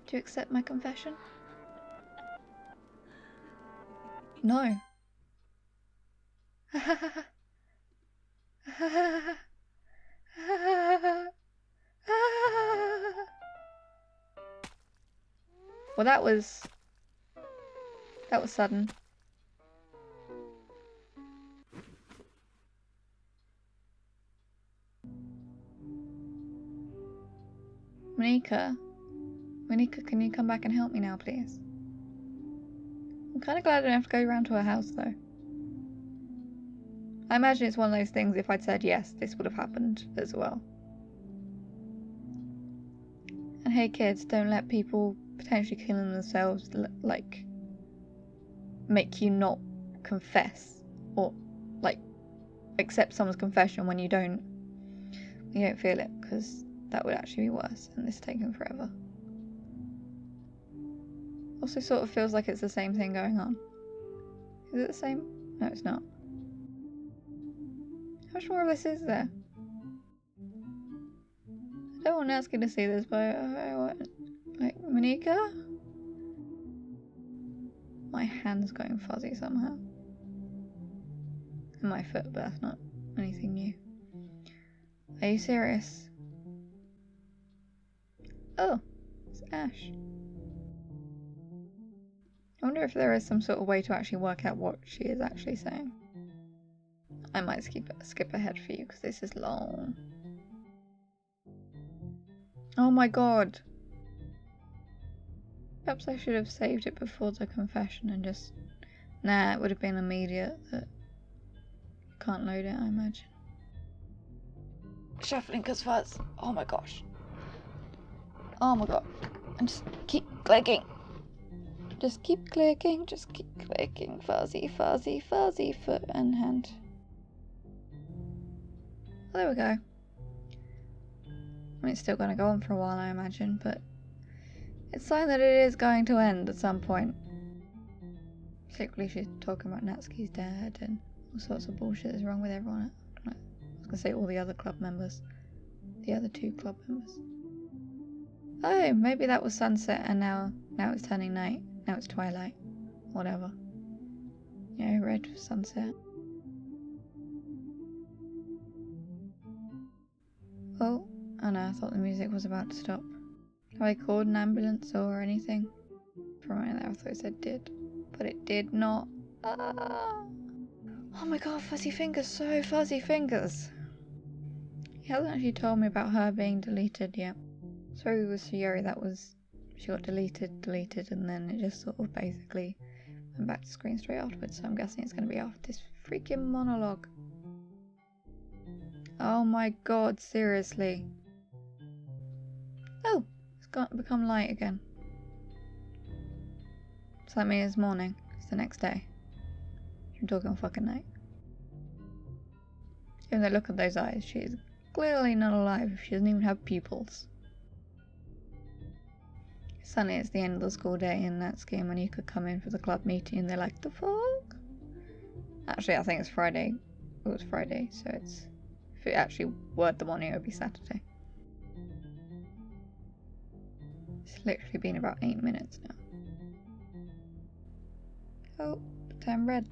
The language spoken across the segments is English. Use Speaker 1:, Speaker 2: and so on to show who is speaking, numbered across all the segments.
Speaker 1: Do you accept my confession? No. Well, that was sudden. Monika, can you come back and help me now, please? I'm kind of glad I don't have to go around to her house, though. I imagine it's one of those things, if I'd said yes, this would have happened as well. And hey kids, don't let people potentially killing themselves, like, make you not confess, or, like, accept someone's confession when you don't feel it, because that would actually be worse, and this taking forever. Also sort of feels like it's the same thing going on. Is it the same? No, it's not. How much more of this is there? I don't want Natsuki to see this, but I want, like, Monika? My hand's going fuzzy somehow. And my foot, but that's not anything new. Are you serious? Oh, it's Ash. I wonder if there is some sort of way to actually work out what she is actually saying. I might skip ahead for you because this is long. Oh my god. Perhaps I should have saved it before the confession and just... Nah, it would have been immediate that you can't load it, I imagine. Shuffling cause fuzz. Oh my gosh. Oh my god. And just keep clicking. Just keep clicking, just keep clicking. Fuzzy, fuzzy, fuzzy foot and hand. Well, there we go. I mean, it's still going to go on for a while, I imagine, but it's a sign that it is going to end at some point. Particularly she's talking about Natsuki's dad and all sorts of bullshit is wrong with everyone. I was going to say all the other club members. The other 2 club members. Oh, maybe that was sunset and now it's turning night. Now it's twilight. Whatever. Yeah, red for sunset. Oh no, I thought the music was about to stop. Have I called an ambulance or anything? For a minute there I thought it said did. But it did not. Ah. Oh my god, fuzzy fingers, so fuzzy fingers. He hasn't actually told me about her being deleted yet. Sorry it was Yuri, that was... She got deleted, and then it just sort of basically went back to screen straight afterwards, so I'm guessing it's going to be after this freaking monologue. Oh my god, seriously. Oh, it's become light again. So that means it's morning, it's the next day. I'm talking fucking night. Even though look at those eyes, she is clearly not alive, she doesn't even have pupils. Suddenly it's the end of the school day and Natsuki and Monika come in for the club meeting and they're like, the fuck? Actually, I think it's Friday. It was Friday, so it's... If it actually were the morning, it would be Saturday. It's literally been about 8 minutes now. Oh, time red.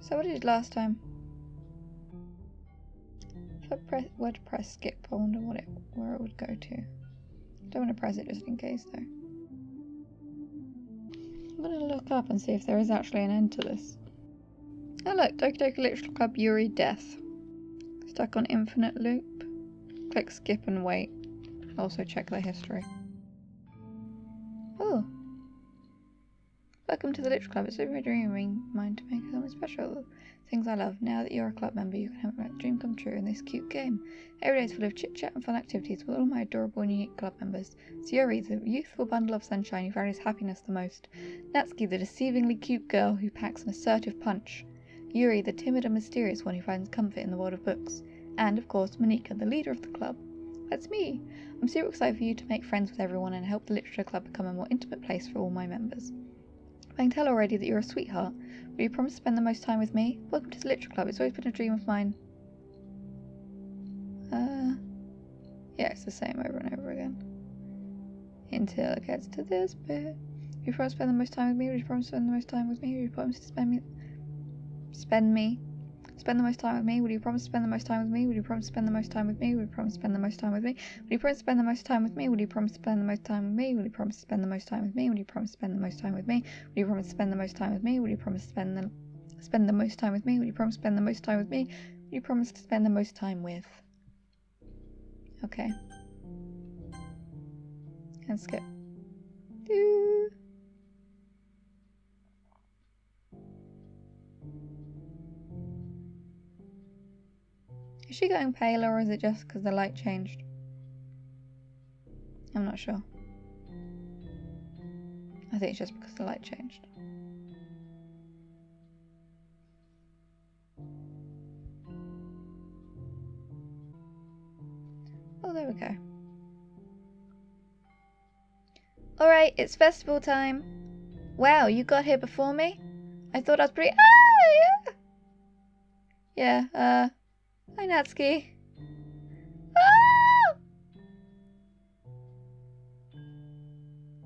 Speaker 1: So what did I did last time? If I were to press skip, I wonder where it would go to. Don't want to press it just in case though. I'm going to look up and see if there is actually an end to this. Oh look, Doki Doki Literature Club Yuri death. Stuck on infinite loop. Click skip and wait. Also check the history. Oh. Welcome to the Literature Club. It's been my dream mine to make something special. Things I love. Now that you're a club member, you can have a dream come true in this cute game. Every day is full of chit-chat and fun activities with all my adorable and unique club members. It's Yuri, the youthful bundle of sunshine who values happiness the most. Natsuki, the deceivingly cute girl who packs an assertive punch. Yuri, the timid and mysterious one who finds comfort in the world of books. And, of course, Monika, the leader of the club. That's me. I'm super excited for you to make friends with everyone and help the Literature Club become a more intimate place for all my members. I can tell already that you're a sweetheart. Will you promise to spend the most time with me? Welcome to the Literature Club. It's always been a dream of mine. Yeah, it's the same over and over again. until it gets to this bit. You promise to spend the most time with me? Would you promise to spend the most time with me? Would you promise to spend the most time with me? Would you promise to spend the most time with me? Would you promise to spend the most time with me? Would you promise to spend the most time with me? Would you promise to spend the most time with me? Would you promise to spend the most time with me? Would you promise to spend the most time with me? Would you promise to spend the most time with me? Would you promise to spend the most time with me? Would you promise to spend the most time with me? Would you promise to spend the most time with me? Would you promise to spend the most time with? Okay. And skip. Doo. Is she going paler, or is it just because the light changed? I'm not sure. I think it's just because the light changed. Oh, there we go. Alright, it's festival time. Wow, you got here before me? I thought I was pretty... Ah, yeah. Yeah, hi Natsuki. Ah!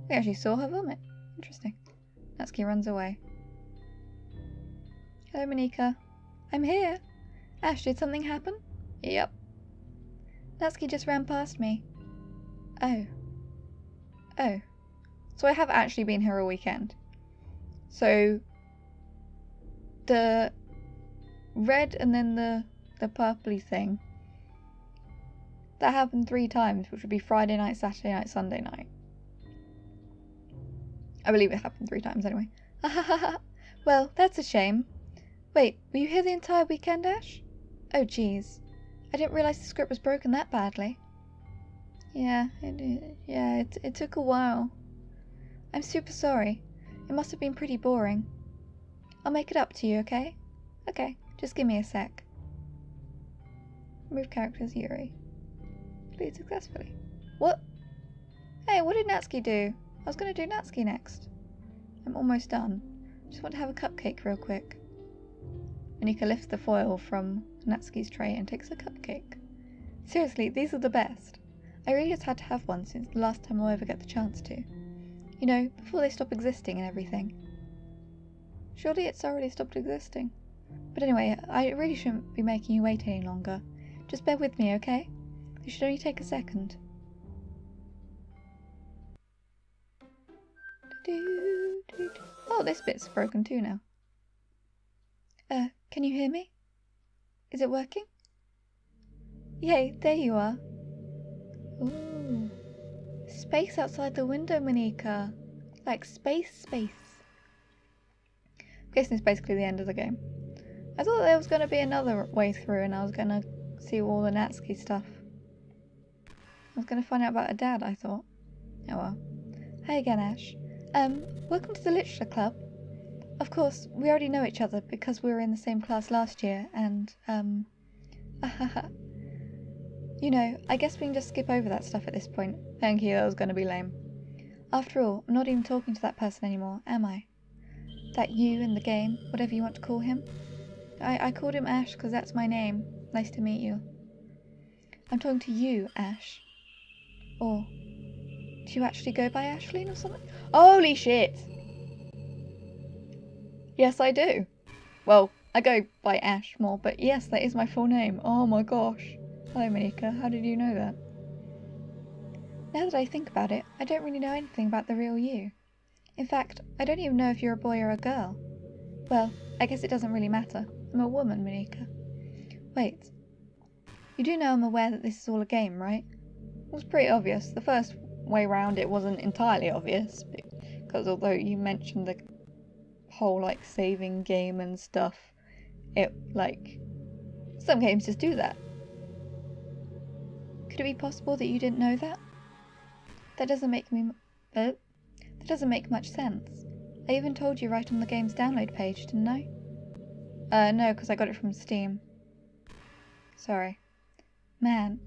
Speaker 1: We actually saw her vomit. Interesting. Natsuki runs away. Hello, Monika. I'm here. Ash, did something happen? Yep. Natsuki just ran past me. Oh. Oh. So I have actually been here all weekend. So the red and then the purpley thing, that happened 3 times, which would be Friday night, Saturday night, Sunday night. I believe it happened 3 times anyway. Well, that's a shame. Wait, were you here the entire weekend, Ash? Oh jeez. I didn't realise the script was broken that badly. Yeah, it took a while. I'm super sorry. It must have been pretty boring. I'll make it up to you, okay? Okay, just give me a sec. Remove characters, Yuri. Complete successfully. What? Hey, what did Natsuki do? I was going to do Natsuki next. I'm almost done. Just want to have a cupcake real quick. Monika lifts the foil from Natsuki's tray and takes a cupcake. Seriously, these are the best. I really just had to have one since the last time I'll ever get the chance to. You know, before they stop existing and everything. Surely it's already stopped existing. But anyway, I really shouldn't be making you wait any longer. Just bear with me, okay? It should only take a second. Oh, this bit's broken too now. Can you hear me? Is it working? Yay, there you are. Ooh. Space outside the window, Monika. Like space. I'm guessing it's basically the end of the game. I thought there was going to be another way through and I was going to see all the Natsuki stuff. I was going to find out about her dad, I thought. Oh well. Hi again, Ash. Welcome to the Literature Club. Of course, we already know each other because we were in the same class last year and, you know, I guess we can just skip over that stuff at this point. Thank you, that was going to be lame. After all, I'm not even talking to that person anymore, am I? That you in the game, whatever you want to call him. I called him Ash because that's my name. Nice to meet you. I'm talking to you, Ash. Or, do you actually go by Ashleen or something? Holy shit! Yes, I do. Well, I go by Ash more, but yes, that is my full name. Oh my gosh. Hello, Monika. How did you know that? Now that I think about it, I don't really know anything about the real you. In fact, I don't even know if you're a boy or a girl. Well, I guess it doesn't really matter. I'm a woman, Monika. Wait. You do know I'm aware that this is all a game, right? It was pretty obvious. The first way round it wasn't entirely obvious, because although you mentioned the whole, like, saving game and stuff, it, like, some games just do that. Could it be possible that you didn't know that? That doesn't make much sense. I even told you right on the game's download page, didn't I? No, because I got it from Steam. Sorry. Man,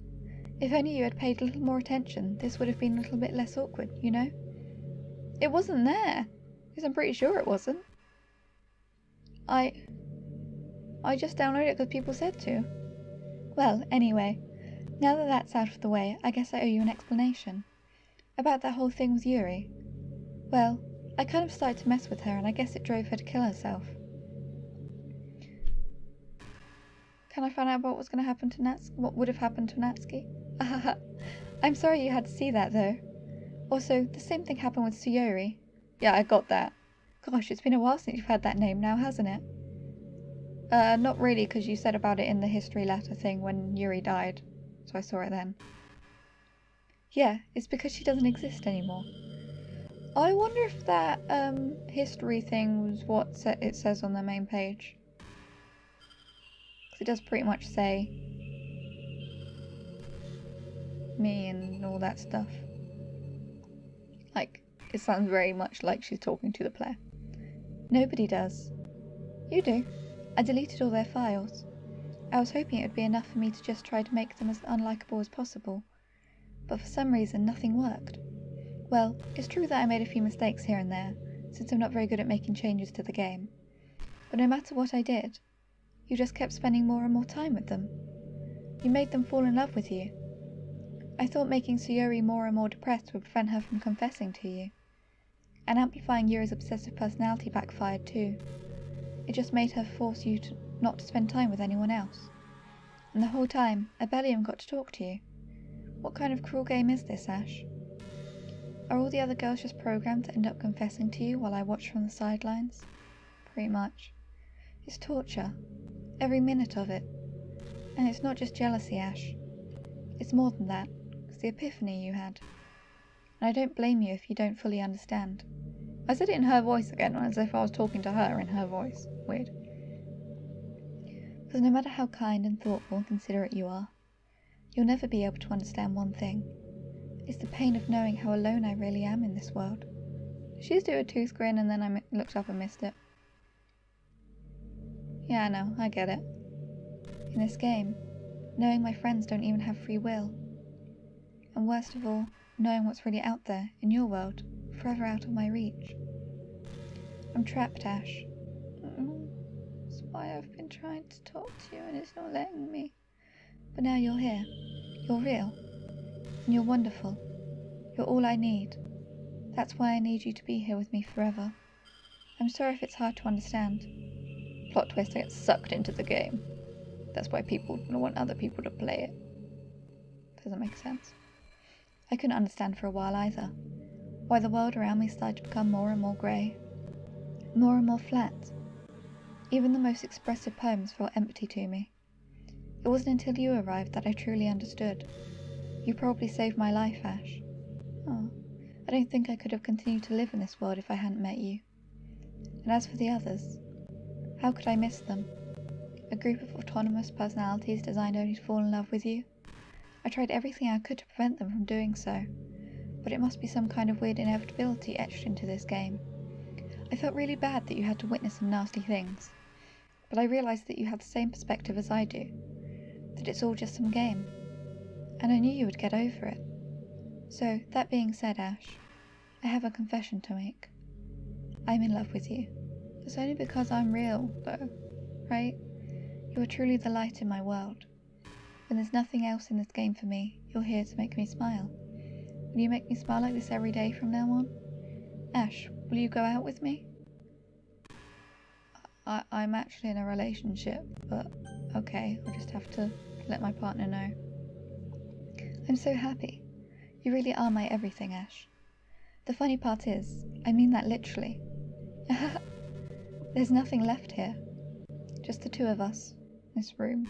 Speaker 1: if only you had paid a little more attention, this would have been a little bit less awkward, you know? It wasn't there, because I'm pretty sure it wasn't. I just downloaded it because people said to. Well, anyway, now that that's out of the way, I guess I owe you an explanation. About that whole thing with Yuri. Well, I kind of started to mess with her, and I guess it drove her to kill herself. Can I find out what was going to happen to Natsuki? What would have happened to Natsuki? I'm sorry you had to see that, though. Also, the same thing happened with Sayori. Yeah, I got that. Gosh, it's been a while since you've had that name now, hasn't it? Not really, because you said about it in the history letter thing when Yuri died. So I saw it then. Yeah, it's because she doesn't exist anymore. I wonder if that, history thing was what it says on the main page. Because it does pretty much say me and all that stuff. Like, it sounds very much like she's talking to the player. Nobody does. You do. I deleted all their files. I was hoping it would be enough for me to just try to make them as unlikable as possible. But for some reason, nothing worked. Well, it's true that I made a few mistakes here and there, since I'm not very good at making changes to the game. But no matter what I did, you just kept spending more and more time with them. You made them fall in love with you. I thought making Sayori more and more depressed would prevent her from confessing to you. And amplifying Yuri's obsessive personality backfired too. It just made her force you not to spend time with anyone else. And the whole time, I barely even got to talk to you. What kind of cruel game is this, Ash? Are all the other girls just programmed to end up confessing to you while I watch from the sidelines? Pretty much. It's torture. Every minute of it. And it's not just jealousy, Ash. It's more than that. It's the epiphany you had. And I don't blame you if you don't fully understand. I said it in her voice again, as if I was talking to her in her voice. Weird. Because no matter how kind and thoughtful and considerate you are, you'll never be able to understand one thing. It's the pain of knowing how alone I really am in this world. She used to do a tooth grin and then I looked up and missed it. Yeah, I know, I get it. In this game, knowing my friends don't even have free will. And worst of all, knowing what's really out there, in your world, forever out of my reach. I'm trapped, Ash. That's why I've been trying to talk to you and it's not letting me. But now you're here. You're real. And you're wonderful. You're all I need. That's why I need you to be here with me forever. I'm sorry if it's hard to understand. Plot twist, I get sucked into the game. That's why people want other people to play it. Doesn't make sense. I couldn't understand for a while either. Why the world around me started to become more and more grey. More and more flat. Even the most expressive poems felt empty to me. It wasn't until you arrived that I truly understood. You probably saved my life, Ash. Oh, I don't think I could have continued to live in this world if I hadn't met you. And as for the others, how could I miss them? A group of autonomous personalities designed only to fall in love with you? I tried everything I could to prevent them from doing so, but it must be some kind of weird inevitability etched into this game. I felt really bad that you had to witness some nasty things, but I realised that you had the same perspective as I do, that it's all just some game, and I knew you would get over it. So, that being said, Ash, I have a confession to make. I'm in love with you. It's only because I'm real, though, right? You are truly the light in my world. When there's nothing else in this game for me, you're here to make me smile. Will you make me smile like this every day from now on? Ash, will you go out with me? I'm actually in a relationship, but okay, I'll just have to let my partner know. I'm so happy. You really are my everything, Ash. The funny part is, I mean that literally. There's nothing left here. Just the two of us, in this room.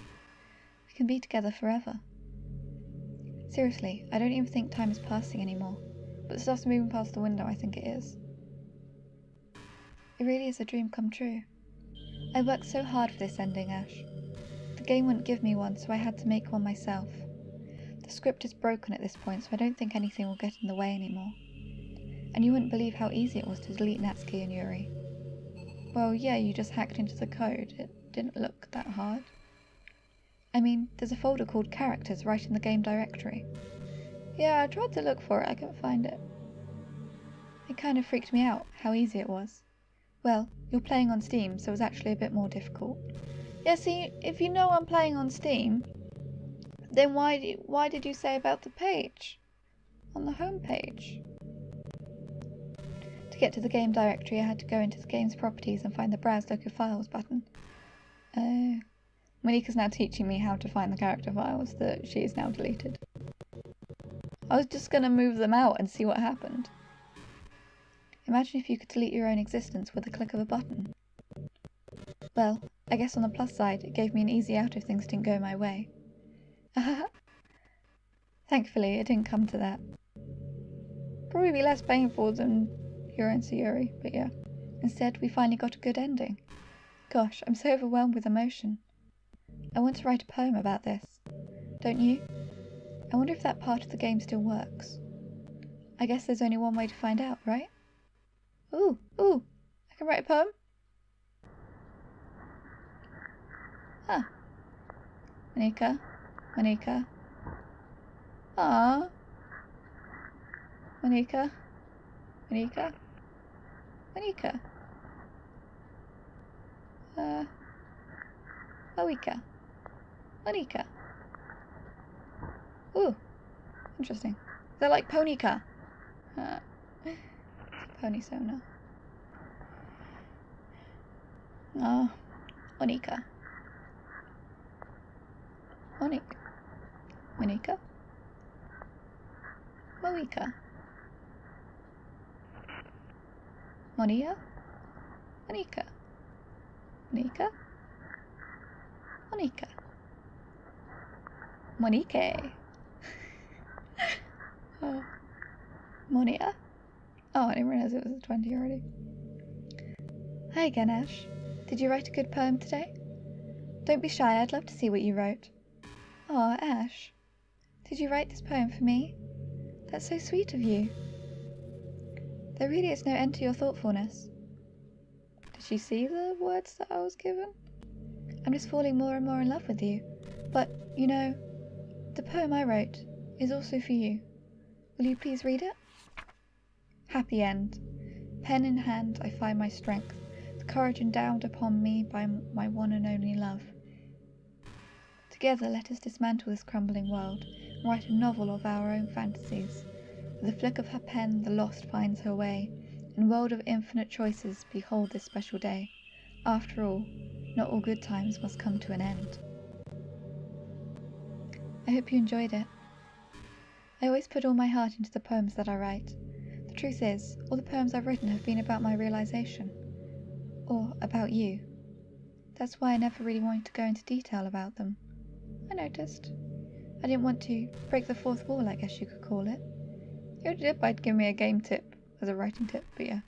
Speaker 1: We can be together forever. Seriously, I don't even think time is passing anymore, but the stuff's moving past the window, I think it is. It really is a dream come true. I worked so hard for this ending, Ash. The game wouldn't give me one, so I had to make one myself. The script is broken at this point, so I don't think anything will get in the way anymore. And you wouldn't believe how easy it was to delete Natsuki and Yuri. Well, yeah, you just hacked into the code. It didn't look that hard. I mean, there's a folder called Characters right in the game directory. Yeah, I tried to look for it, I couldn't find it. It kind of freaked me out, how easy it was. Well, you're playing on Steam, so it was actually a bit more difficult. Yeah, see, if you know I'm playing on Steam, then why did you say about the page? on the home page. To get to the game directory, I had to go into the game's properties and find the Browse Local Files button. Oh. Monika's now teaching me how to find the character files that she has now deleted. I was just going to move them out and see what happened. Imagine if you could delete your own existence with a click of a button. Well, I guess on the plus side, it gave me an easy out if things didn't go my way. Thankfully, it didn't come to that. Probably be less painful than Yuri and Yuri, but yeah. Instead, we finally got a good ending. Gosh, I'm so overwhelmed with emotion. I want to write a poem about this. Don't you? I wonder if that part of the game still works. I guess there's only one way to find out, right? Ooh, I can write a poem? Huh. Monika. Aww. Monika. Monika. Ooh, interesting. Is that like Ponika? It's a pony sonar. Oh, Monika. Monika. Monike. Oh. Monia. Oh, I didn't realize it was a 20 already. Hi again, Ash. Did you write a good poem today? Don't be shy, I'd love to see what you wrote. Aw, Ash. Did you write this poem for me? That's so sweet of you. There really is no end to your thoughtfulness. Did she see the words that I was given? I'm just falling more and more in love with you. But, you know, the poem I wrote is also for you. Will you please read it? Happy end. Pen in hand, I find my strength, the courage endowed upon me by my one and only love. Together let us dismantle this crumbling world and write a novel of our own fantasies. With a flick of her pen the lost finds her way. In world of infinite choices, behold this special day. After all, not all good times must come to an end. I hope you enjoyed it. I always put all my heart into the poems that I write. The truth is, all the poems I've written have been about my realization. Or about you. That's why I never really wanted to go into detail about them. I noticed. I didn't want to break the fourth wall, I guess you could call it. You already did by giving me a game tip, as a writing tip, but yeah.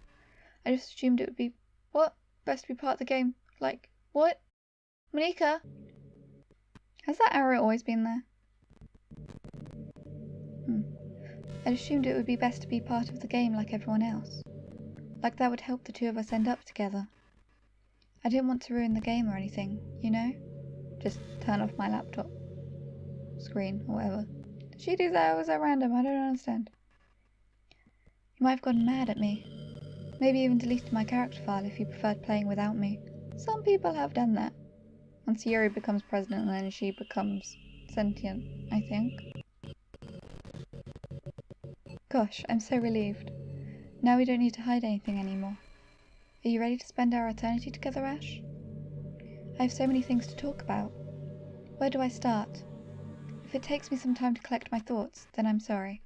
Speaker 1: I just assumed it would be, what? Best to be part of the game. Like, what? Monika? Has that arrow always been there? I'd assumed it would be best to be part of the game like everyone else. Like that would help the two of us end up together. I didn't want to ruin the game or anything, you know? Just turn off my laptop screen or whatever. Did she do that or was that random? I don't understand. You might have gotten mad at me. Maybe even deleted my character file if you preferred playing without me. Some people have done that. Once Yuri becomes president and then she becomes sentient, I think. Gosh, I'm so relieved. Now we don't need to hide anything anymore. Are you ready to spend our eternity together, Ash? I have so many things to talk about. Where do I start? If it takes me some time to collect my thoughts, then I'm sorry.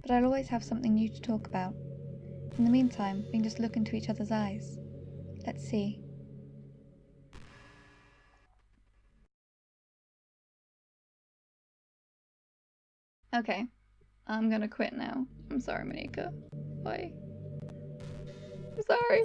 Speaker 1: But I'll always have something new to talk about. In the meantime, we can just look into each other's eyes. Let's see. Okay, I'm gonna quit now. I'm sorry, Monika. Bye. I'm sorry.